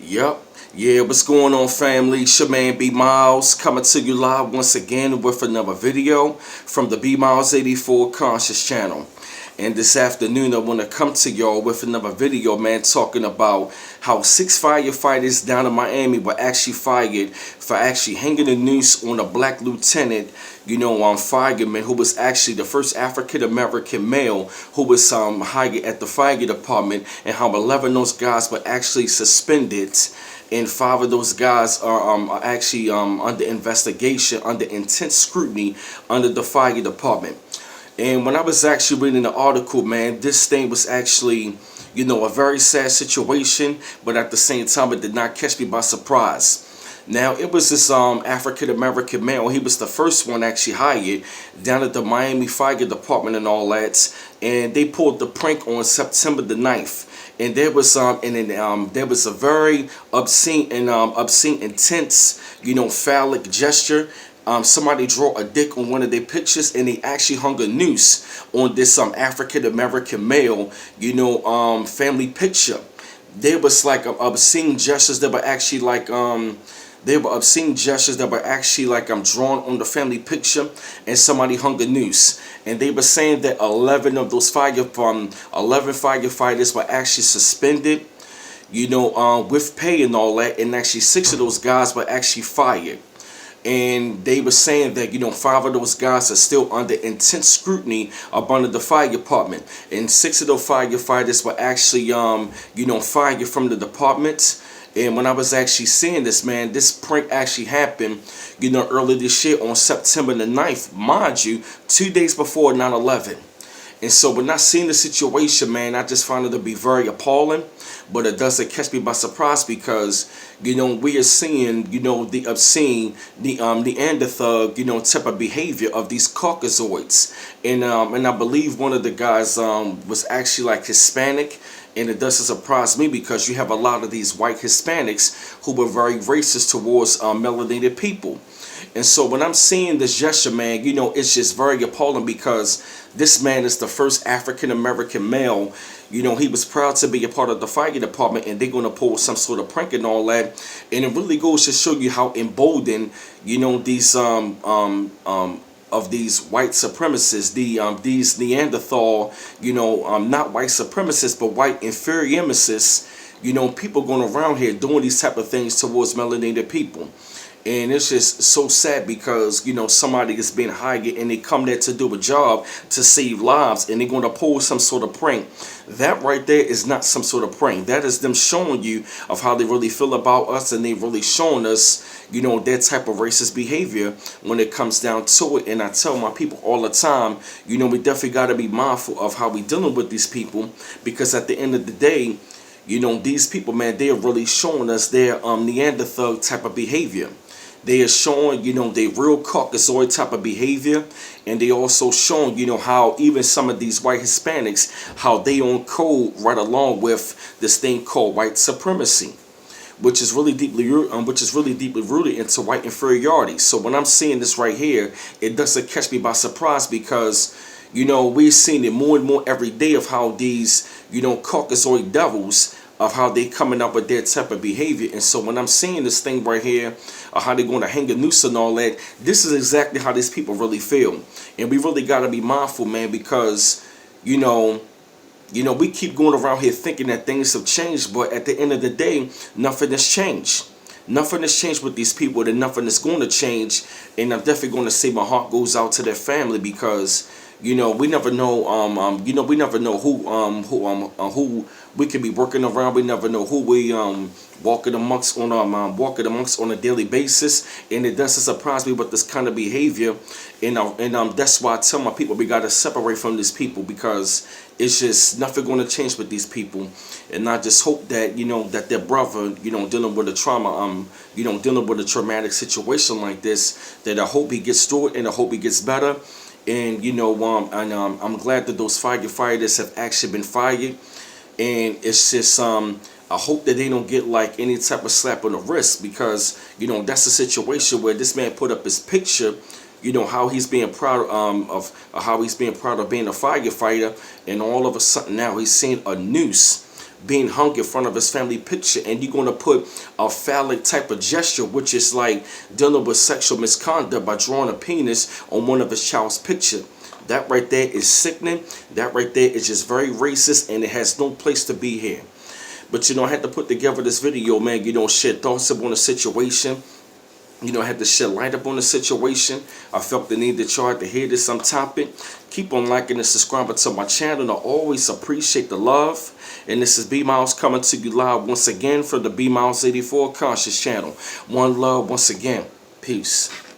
Yup. Yeah, what's going on, family? It's your man B Miles coming to you live once again with another video from the B Miles 84 Conscious channel. And this afternoon, I want to come to y'all with another video, man, talking about how 6 firefighters down in Miami were actually fired for actually hanging a noose on a black lieutenant, fireman who was actually the first African American male who was hired at the fire department, and how 11 of those guys were actually suspended. And 5 of those guys are actually under investigation, under intense scrutiny, under the fire department. And when I was actually reading the article, man, this thing was actually, a very sad situation, but at the same time, it did not catch me by surprise. Now, it was this African American male. He was the first one actually hired down at the Miami Fire Department and all that. And they pulled the prank on September the 9th. And there was there was a very obscene, intense, phallic gesture. Somebody drew a dick on one of their pictures, and they actually hung a noose on this African American male, family picture. There was like obscene gestures that were actually like drawn on the family picture, and somebody hung a noose. And they were saying that 11 of those 11 firefighters were actually suspended, with pay and all that, and actually 6 of those guys were actually fired. And they were saying that 5 of those guys are still under intense scrutiny up under the fire department, and 6 of those firefighters were actually fired from the department. And when I was actually seeing this, man, this prank actually happened earlier this year on September the 9th, mind you, 2 days before 9/11. And so when I seen the situation, man, I just found it to be very appalling. But it doesn't catch me by surprise because, we are seeing, the obscene, the Neanderthal, type of behavior of these Caucasoids. And I believe one of the guys was actually like Hispanic. And it doesn't surprise me because you have a lot of these white Hispanics who were very racist towards melanated people. And so when I'm seeing this gesture, man, it's just very appalling because this man is the first African American male. He was proud to be a part of the fire department, and they're going to pull some sort of prank and all that. And it really goes to show you how emboldened, these of these white supremacists, these Neanderthal, not white supremacists, but white inferiorists, people going around here doing these type of things towards melanated people. And it's just so sad because, somebody is being hired and they come there to do a job to save lives, and they're going to pull some sort of prank. That right there is not some sort of prank. That is them showing you of how they really feel about us, and they really showing us, their type of racist behavior when it comes down to it. And I tell my people all the time, we definitely got to be mindful of how we dealing with these people, because at the end of the day, these people, man, they are really showing us their Neanderthal type of behavior. They are showing, their real Caucasoid type of behavior. And they also showing, how even some of these white Hispanics, how they on code right along with this thing called white supremacy, which is really deeply rooted into white inferiority. So when I'm seeing this right here, it doesn't catch me by surprise because, we're seeing it more and more every day of how these, Caucasoid devils, of how they coming up with their type of behavior. And so when I'm seeing this thing right here, how they're going to hang a noose and all that, this is exactly how these people really feel. And we really got to be mindful, man, because, we keep going around here thinking that things have changed, but at the end of the day, nothing has changed. Nothing has changed with these people, and nothing is going to change. And I'm definitely going to say my heart goes out to their family because, we never know. We never know who we could be working around. We never know who we walking amongst on a daily basis. And it doesn't surprise me with this kind of behavior. And that's why I tell my people we gotta separate from these people, because it's just nothing going to change with these people. And I just hope that that their brother dealing with a trauma, dealing with a traumatic situation like this, that I hope he gets through it, and I hope he gets better. And I'm glad that those firefighters have actually been fired. And it's just I hope that they don't get like any type of slap on the wrist, because that's a situation where this man put up his picture, how he's being proud of how he's being proud of being a firefighter, and all of a sudden now he's seeing a noose being hung in front of his family picture, and you're going to put a phallic type of gesture, which is like dealing with sexual misconduct by drawing a penis on one of his child's picture. That right there is sickening. That right there is just very racist, and it has no place to be here. But I had to put together this video, man, shed thoughts upon the situation. I had to shed light up on the situation. I felt the need that y'all had to hear this some topic. Keep on liking and subscribing to my channel. I always appreciate the love. And this is B Miles coming to you live once again from the B Miles 84 Conscious channel. One love once again. Peace.